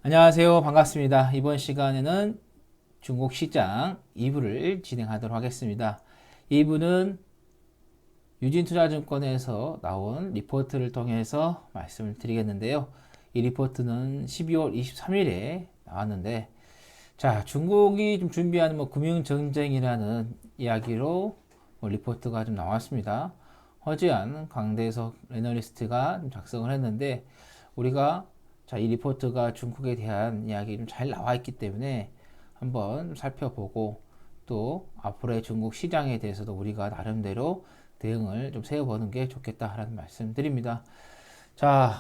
안녕하세요. 반갑습니다. 이번 시간에는 중국 시장 2부를 진행하도록 하겠습니다. 2부는 유진투자증권에서 나온 리포트를 통해서 말씀을 드리겠는데요. 이 리포트는 12월 23일에 나왔는데, 자, 중국이 좀 준비하는 금융전쟁이라는 이야기로 리포트가 좀 나왔습니다. 허지한 강대석 애널리스트가 좀 작성을 했는데, 우리가 이 리포트가 중국에 대한 이야기 좀 잘 나와 있기 때문에 한번 살펴보고 또 앞으로의 중국 시장에 대해서도 우리가 나름대로 대응을 좀 세워보는 게 좋겠다라는 말씀 드립니다. 자,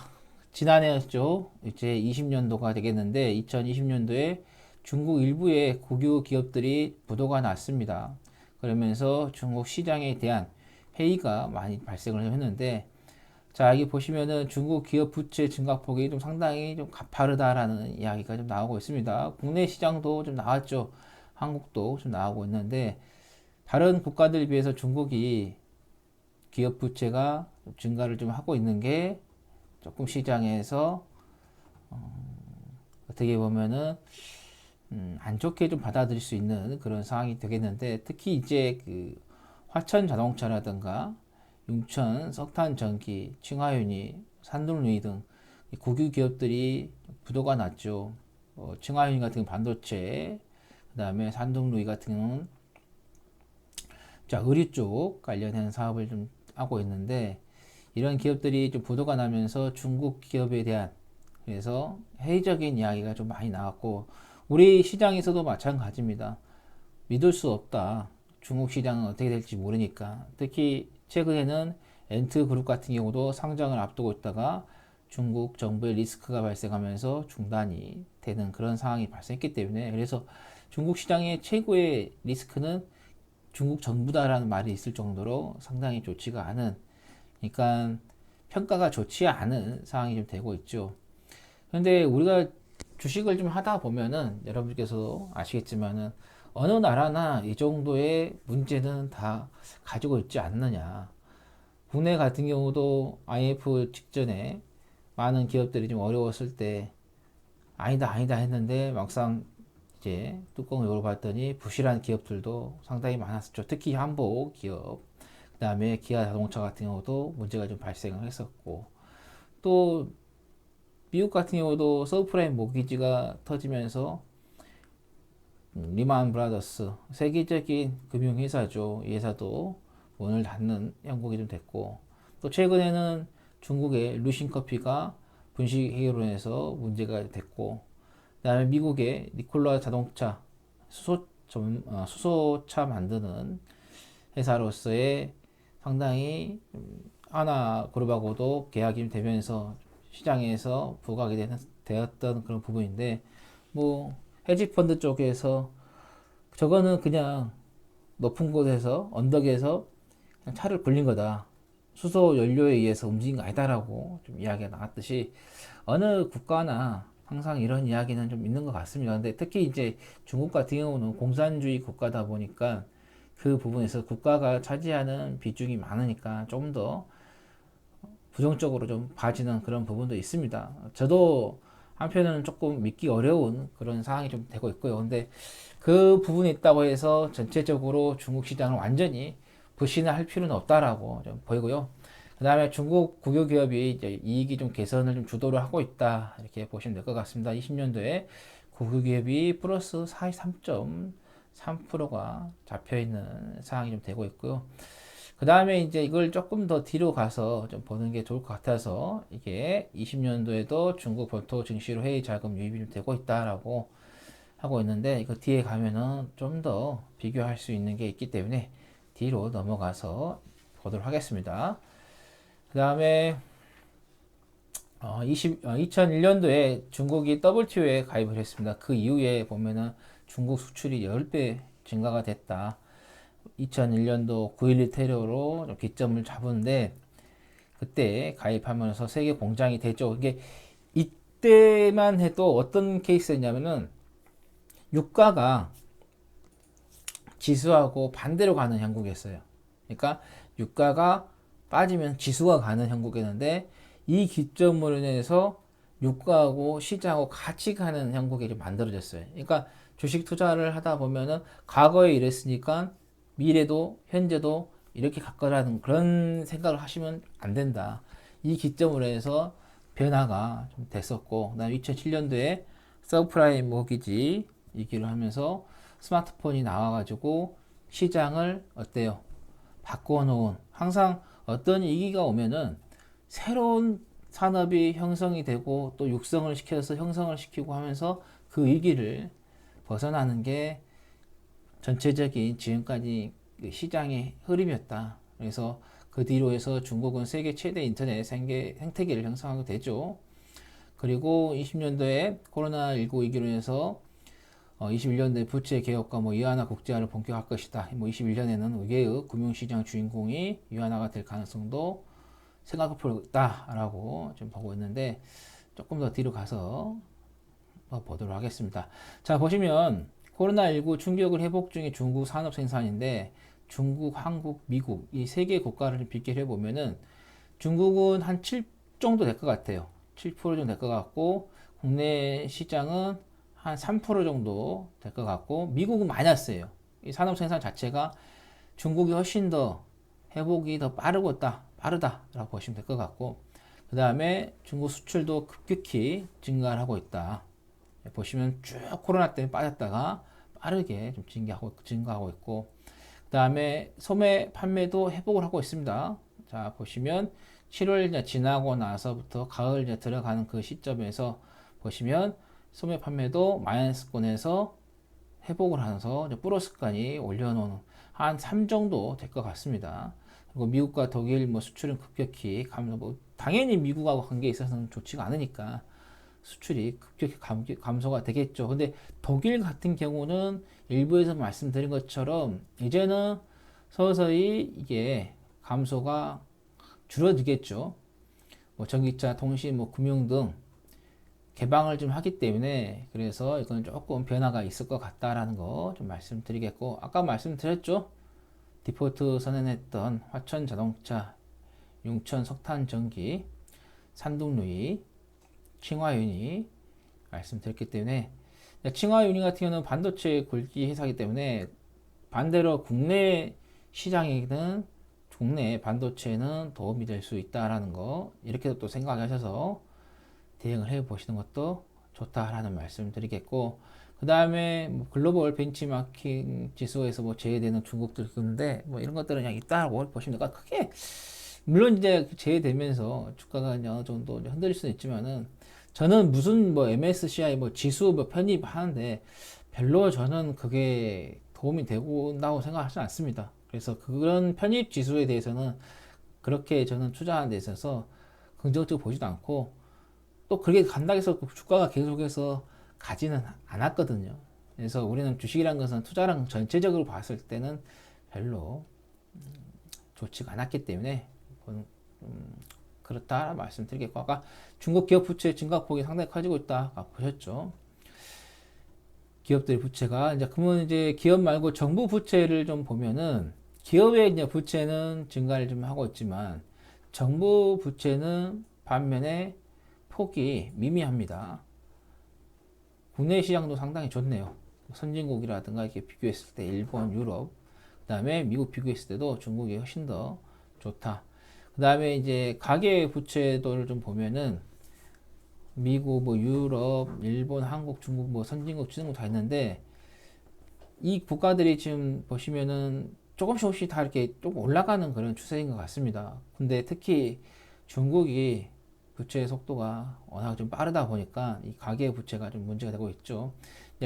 지난해였죠. 이제 20년도가 되겠는데 2020년도에 중국 일부의 국유 기업들이 부도가 났습니다. 그러면서 중국 시장에 대한 회의가 많이 발생을 했는데, 자, 여기 보시면은 중국 기업 부채 증가폭이 좀 상당히 좀 가파르다라는 이야기가 좀 나오고 있습니다. 국내 시장도 좀 나왔죠. 한국도 좀 나오고 있는데, 다른 국가들 비해서 중국이 기업 부채가 증가를 좀 하고 있는 게 조금 시장에서 어떻게 보면은 안 좋게 좀 받아들일 수 있는 그런 상황이 되겠는데, 특히 이제 그 화천 자동차라든가 융천 석탄전기, 칭화윤희, 산둥루이 등 국유 기업들이 부도가 났죠. 칭화윤희 같은 반도체, 그 다음에 산둥루이 같은 경우는 의류 쪽 관련된 사업을 좀 하고 있는데, 이런 기업들이 좀 부도가 나면서 중국 기업에 대한, 그래서 회의적인 이야기가 좀 많이 나왔고, 우리 시장에서도 마찬가지입니다. 믿을 수 없다. 중국 시장은 어떻게 될지 모르니까. 특히 최근에는 엔트 그룹 같은 경우도 상장을 앞두고 있다가 중국 정부의 리스크가 발생하면서 중단이 되는 그런 상황이 발생했기 때문에, 그래서 중국 시장의 최고의 리스크는 중국 정부다라는 말이 있을 정도로 상당히 좋지가 않은, 그러니까 평가가 좋지 않은 상황이 좀 되고 있죠. 그런데 우리가 주식을 좀 하다 보면은 여러분께서도 아시겠지만은 어느 나라나 이 정도의 문제는 다 가지고 있지 않느냐. 국내 같은 경우도 IMF 직전에 많은 기업들이 좀 어려웠을 때 아니다 아니다 했는데, 막상 이제 뚜껑을 열어봤더니 부실한 기업들도 상당히 많았었죠. 특히 한복 기업, 그 다음에 기아 자동차 같은 경우도 문제가 좀 발생을 했었고, 또 미국 같은 경우도 서브프라임 모기지가 터지면서 리만 브라더스, 세계적인 금융회사죠. 이 회사도 문을 닫는 형국이 좀 됐고, 또 최근에는 중국의 루신커피가 분식 해결로 인해서 문제가 됐고, 그 다음에 미국의 니콜라 자동차 수소차 만드는 회사로서의 상당히 하나 그룹하고도 계약이 되면서 시장에서 부각이 되었던 그런 부분인데, 뭐 헤지펀드 쪽에서 저거는 그냥 높은 곳에서 언덕에서 그냥 차를 굴린 거다, 수소 연료에 의해서 움직인 거 아니다라고 좀 이야기가 나왔듯이, 어느 국가나 항상 이런 이야기는 좀 있는 것 같습니다. 근데 특히 이제 중국 같은 경우는 공산주의 국가다 보니까 그 부분에서 국가가 차지하는 비중이 많으니까 좀 더 부정적으로 좀 봐지는 그런 부분도 있습니다. 저도 한편으로는 조금 믿기 어려운 그런 상황이 좀 되고 있고요. 근데 그 부분이 있다고 해서 전체적으로 중국 시장을 완전히 불신할 필요는 없다라고 좀 보이고요. 그 다음에 중국 국有기업이 이제 이익이 좀 개선을 좀 주도를 하고 있다, 이렇게 보시면 될 것 같습니다. 20년도에 국有기업이 플러스 43.3%가 잡혀 있는 상황이 좀 되고 있고요. 그 다음에 이제 이걸 조금 더 뒤로 가서 좀 보는 게 좋을 것 같아서, 이게 20년도에도 중국 본토 증시로 회의 자금 유입이 좀 되고 있다라고 하고 있는데, 이거 뒤에 가면은 좀 더 비교할 수 있는 게 있기 때문에 뒤로 넘어가서 보도록 하겠습니다. 그 다음에 2001년도에 중국이 WTO에 가입을 했습니다. 그 이후에 보면은 중국 수출이 10배 증가가 됐다. 2001년도 9.11 테러로 좀 기점을 잡은데, 그때 가입하면서 세계 공장이 됐죠. 이게 이때만 해도 어떤 케이스였냐면은 유가가 지수하고 반대로 가는 형국이었어요. 그러니까 유가가 빠지면 지수가 가는 형국이었는데, 이 기점으로 인해서 유가하고 시장하고 같이 가는 형국이 좀 만들어졌어요. 그러니까 주식 투자를 하다 보면은 과거에 이랬으니까 미래도 현재도 이렇게 갈 거라는 그런 생각을 하시면 안 된다. 이 기점으로 해서 변화가 좀 됐었고, 그다음에 2007년도에 서브프라임 모기지 위기를 하면서 스마트폰이 나와가지고 시장을 어때요? 바꿔놓은, 항상 어떤 위기가 오면은 새로운 산업이 형성이 되고 또 육성을 시켜서 형성을 시키고 하면서 그 위기를 벗어나는 게 전체적인 지금까지 시장의 흐름이었다. 그래서 그 뒤로 해서 중국은 세계 최대 인터넷 생태계를 형성하게 되죠. 그리고 20년도에 코로나19 위기로 해서 21년도에 부채 개혁과 이하나 국제화를 본격화할 것이다. 21년에는 의회의 금융시장 주인공이 이하나가 될 가능성도 생각해 보겠다라고 좀 보고 있는데 조금 더 뒤로 가서 보도록 하겠습니다. 자, 보시면 코로나19 충격을 회복 중인 중국 산업 생산인데 중국, 한국, 미국 이 세 개 국가를 비교해 보면은 중국은 한 7 정도 될 것 같아요. 7% 정도 될 것 같고 국내 시장은 한 3% 정도 될 것 같고 미국은 마이너스예요. 이 산업 생산 자체가 중국이 훨씬 더 회복이 더 빠르다라고 보시면 될 것 같고 그 다음에 중국 수출도 급격히 증가를 하고 있다. 보시면 쭉 코로나 때문에 빠졌다가 빠르게 좀 증가하고 있고 그 다음에 소매 판매도 회복을 하고 있습니다. 자, 보시면 7월 지나고 나서부터 가을 들어가는 그 시점에서 보시면 소매 판매도 마이너스권에서 회복을 하면서 플러스권이 올려놓은 한 3 정도 될 것 같습니다. 그리고 미국과 독일 수출은 급격히 당연히 미국하고 관계에 있어서는 좋지가 않으니까 수출이 급격히 감소가 되겠죠. 근데 독일 같은 경우는 일부에서 말씀드린 것처럼 이제는 서서히 이게 감소가 줄어들겠죠. 전기차, 통신, 금융 등 개방을 좀 하기 때문에 그래서 이건 조금 변화가 있을 것 같다라는 거 좀 말씀드리겠고 아까 말씀드렸죠. 디폴트 선언했던 화천 자동차, 융천 석탄전기, 산둥루이, 칭화윤이 말씀드렸기 때문에 칭화윤이 같은 경우는 반도체 굴기 회사이기 때문에 반대로 국내 시장에는 국내 반도체는 도움이 될 수 있다라는 거 이렇게 또 생각하셔서 대응을 해 보시는 것도 좋다라는 말씀 드리겠고 그 다음에 글로벌 벤치마킹 지수에서 제외되는 중국들 있는데 이런 것들은 그냥 있다고 보시면 될까 크게 물론 이제 제외되면서 주가가 어느 정도 흔들릴 수는 있지만은 저는 무슨 MSCI 지수 편입하는데 별로 저는 그게 도움이 된다고 생각하지 않습니다. 그래서 그런 편입 지수에 대해서는 그렇게 저는 투자하는 데 있어서 긍정적으로 보지도 않고 또 그렇게 간다고 해서 주가가 계속해서 가지는 않았거든요. 그래서 우리는 주식이라는 것은 투자랑 전체적으로 봤을 때는 별로 좋지가 않았기 때문에 그렇다 말씀드리겠고 아까 중국 기업 부채 증가폭이 상당히 커지고 있다 보셨죠. 기업들의 부채가 그러면 기업 말고 정부 부채를 좀 보면은 기업의 부채는 증가를 좀 하고 있지만 정부 부채는 반면에 폭이 미미합니다. 국내 시장도 상당히 좋네요. 선진국이라든가 이렇게 비교했을 때 일본, 유럽, 그 다음에 미국 비교했을 때도 중국이 훨씬 더 좋다. 그 다음에 가계 부채도를 좀 보면은 미국, 유럽, 일본, 한국, 중국, 선진국, 주진국 다 있는데 이 국가들이 지금 보시면은 조금씩 다 이렇게 조금 올라가는 그런 추세인 것 같습니다. 근데 특히 중국이 부채 속도가 워낙 좀 빠르다 보니까 이 가계 부채가 좀 문제가 되고 있죠.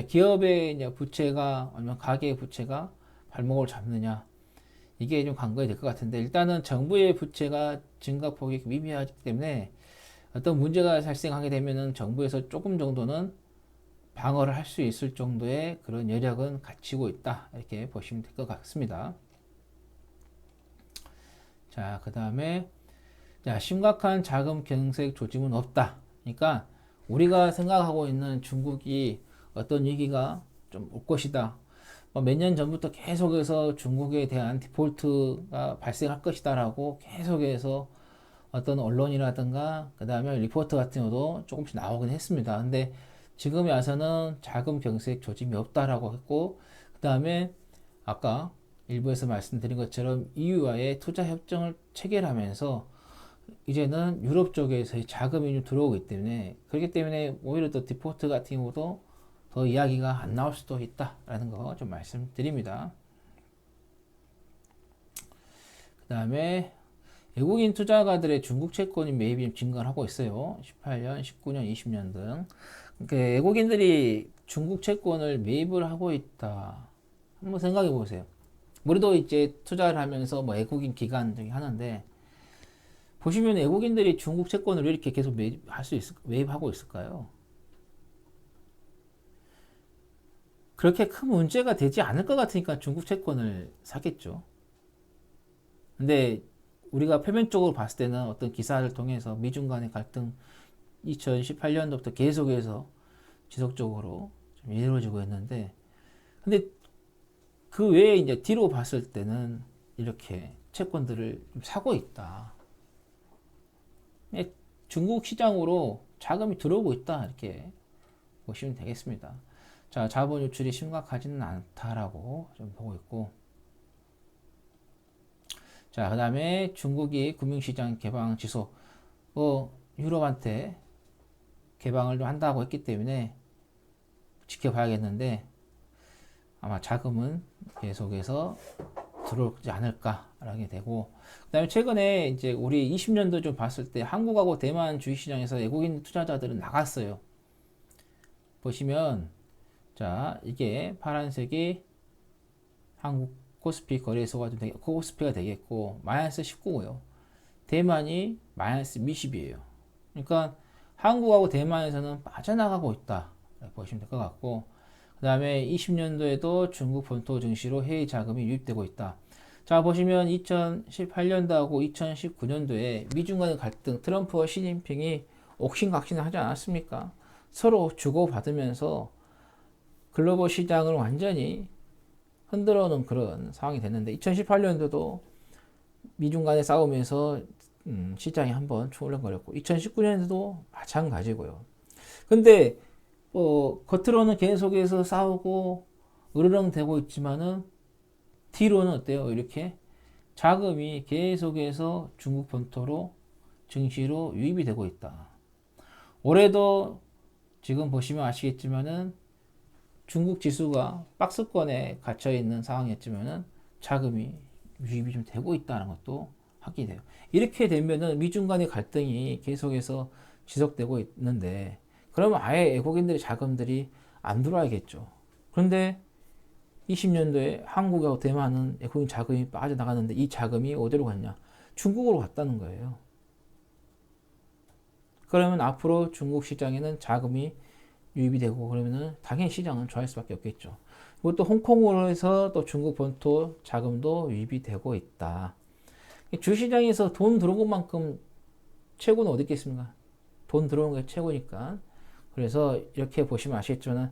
기업의 부채가 아니면 가계 부채가 발목을 잡느냐 이게 좀 관건이 될 것 같은데 일단은 정부의 부채가 증가폭이 미미하기 때문에 어떤 문제가 발생하게 되면은 정부에서 조금 정도는 방어를 할 수 있을 정도의 그런 여력은 갖추고 있다 이렇게 보시면 될 것 같습니다. 자, 그 다음에 심각한 자금 경색 조짐은 없다. 그러니까 우리가 생각하고 있는 중국이 어떤 위기가 좀 올 것이다. 몇 년 전부터 계속해서 중국에 대한 디폴트가 발생할 것이다라고 계속해서 어떤 언론이라든가 그 다음에 리포트 같은 것도 조금씩 나오긴 했습니다. 근데 지금에 와서는 자금 경색 조짐이 없다라고 했고, 그 다음에 아까 일부에서 말씀드린 것처럼 EU와의 투자 협정을 체결하면서 이제는 유럽 쪽에서 자금이 좀 들어오기 때문에, 그렇기 때문에 오히려 더 디포트 같은 경우도 더 이야기가 안 나올 수도 있다라는 거 좀 말씀드립니다. 그 다음에 외국인 투자가들의 중국 채권이 매입이 증가를 하고 있어요. 18년, 19년, 20년 등. 그러니까 외국인들이 중국 채권을 매입을 하고 있다. 한번 생각해 보세요. 우리도 이제 투자를 하면서 뭐 외국인 기관 등이 하는데, 보시면 외국인들이 중국 채권을 왜 이렇게 계속 매입하고 있을까요? 그렇게 큰 문제가 되지 않을 것 같으니까 중국 채권을 사겠죠. 근데 우리가 표면적으로 봤을 때는 어떤 기사를 통해서 미중 간의 갈등 2018년도부터 계속해서 지속적으로 좀 이루어지고 있는데, 근데 그 외에 이제 뒤로 봤을 때는 이렇게 채권들을 좀 사고 있다. 중국 시장으로 자금이 들어오고 있다. 이렇게 보시면 되겠습니다. 자, 자본 유출이 심각하지는 않다라고 좀 보고 있고, 자, 그 다음에 중국이 금융시장 개방 지소, 유럽한테 개방을 좀 한다고 했기 때문에 지켜봐야겠는데, 아마 자금은 계속해서 들어오지 않을까라게 되고, 그 다음에 최근에 이제 우리 20년도 좀 봤을 때 한국하고 대만 주식시장에서 외국인 투자자들은 나갔어요. 보시면, 자, 이게 파란색이 한국 코스피 거래소가 좀 코스피가 되겠고, 마이너스 19고요. 대만이 마이너스 20이에요. 그러니까 한국하고 대만에서는 빠져나가고 있다. 보시면 될 것 같고, 그 다음에 20년도에도 중국 본토 증시로 해외 자금이 유입되고 있다. 자, 보시면 2018년도하고 2019년도에 미중 간의 갈등, 트럼프와 시진핑이 옥신각신을 하지 않았습니까? 서로 주고받으면서 글로벌 시장을 완전히 흔들어 놓은 그런 상황이 됐는데, 2018년도도 미중 간의 싸움에서 시장이 한번 초울렁거렸고, 2019년에도 마찬가지고요. 근데 겉으로는 계속해서 싸우고 으르렁대고 있지만은 뒤로는 어때요? 이렇게 자금이 계속해서 중국 본토로 증시로 유입이 되고 있다. 올해도 지금 보시면 아시겠지만은 중국 지수가 박스권에 갇혀 있는 상황이었지만은 자금이 유입이 좀 되고 있다는 것도 확인이 돼요. 이렇게 되면은 미중 간의 갈등이 계속해서 지속되고 있는데, 그러면 아예 외국인들의 자금들이 안 들어와야겠죠. 그런데 20년도에 한국하고 대만은 외국인 자금이 빠져나갔는데, 이 자금이 어디로 갔냐? 중국으로 갔다는 거예요. 그러면 앞으로 중국 시장에는 자금이 유입이 되고, 그러면은 당연히 시장은 좋아할 수밖에 없겠죠. 그것도 홍콩으로 해서 또 중국 본토 자금도 유입이 되고 있다. 주시장에서 돈 들어온 것만큼 최고는 어디 있겠습니까? 돈 들어오는 게 최고니까. 그래서 이렇게 보시면 아시겠지만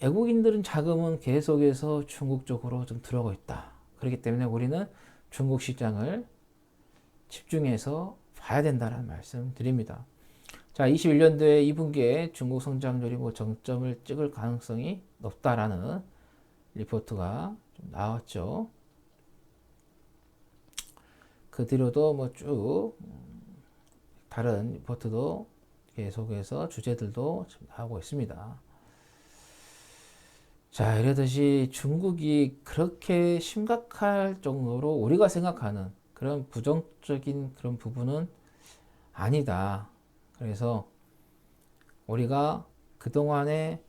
외국인들은 자금은 계속해서 중국 쪽으로 좀 들어오고 있다. 그렇기 때문에 우리는 중국 시장을 집중해서 봐야 된다는 말씀 드립니다. 자, 21년도에 2분기에 중국 성장률이 정점을 찍을 가능성이 높다라는 리포트가 좀 나왔죠. 그 뒤로도 쭉 다른 리포트도 계속해서 주제들도 나오고 있습니다. 자, 이러듯이 중국이 그렇게 심각할 정도로 우리가 생각하는 그런 부정적인 그런 부분은 아니다. 그래서 우리가 그동안에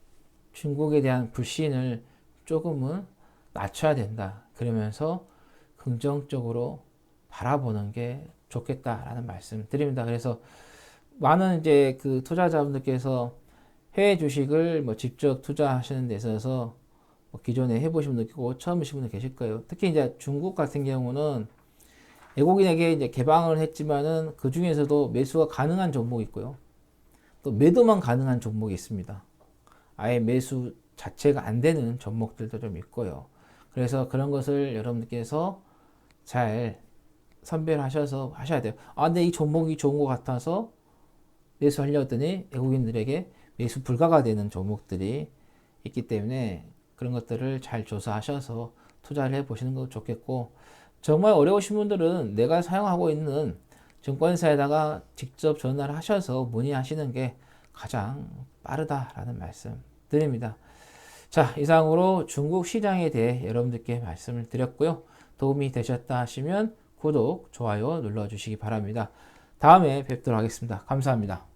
중국에 대한 불신을 조금은 낮춰야 된다. 그러면서 긍정적으로 바라보는 게 좋겠다라는 말씀 드립니다. 그래서 많은 이제 그 투자자분들께서 해외 주식을 직접 투자하시는 데 있어서 기존에 해보신 분도 있고 처음 하신 분도 계실 거예요. 특히 이제 중국 같은 경우는 외국인에게 이제 개방을 했지만은 그 중에서도 매수가 가능한 종목이 있고요. 또 매도만 가능한 종목이 있습니다. 아예 매수 자체가 안 되는 종목들도 좀 있고요. 그래서 그런 것을 여러분들께서 잘 선별하셔서 하셔야 돼요. 아, 근데 이 종목이 좋은 것 같아서 매수하려 했더니 외국인들에게 매수 불가가 되는 종목들이 있기 때문에 그런 것들을 잘 조사하셔서 투자를 해 보시는 것도 좋겠고, 정말 어려우신 분들은 내가 사용하고 있는 증권사에다가 직접 전화를 하셔서 문의하시는 게 가장 빠르다라는 말씀 드립니다. 자, 이상으로 중국 시장에 대해 여러분들께 말씀을 드렸고요. 도움이 되셨다 하시면 구독, 좋아요 눌러주시기 바랍니다. 다음에 뵙도록 하겠습니다. 감사합니다.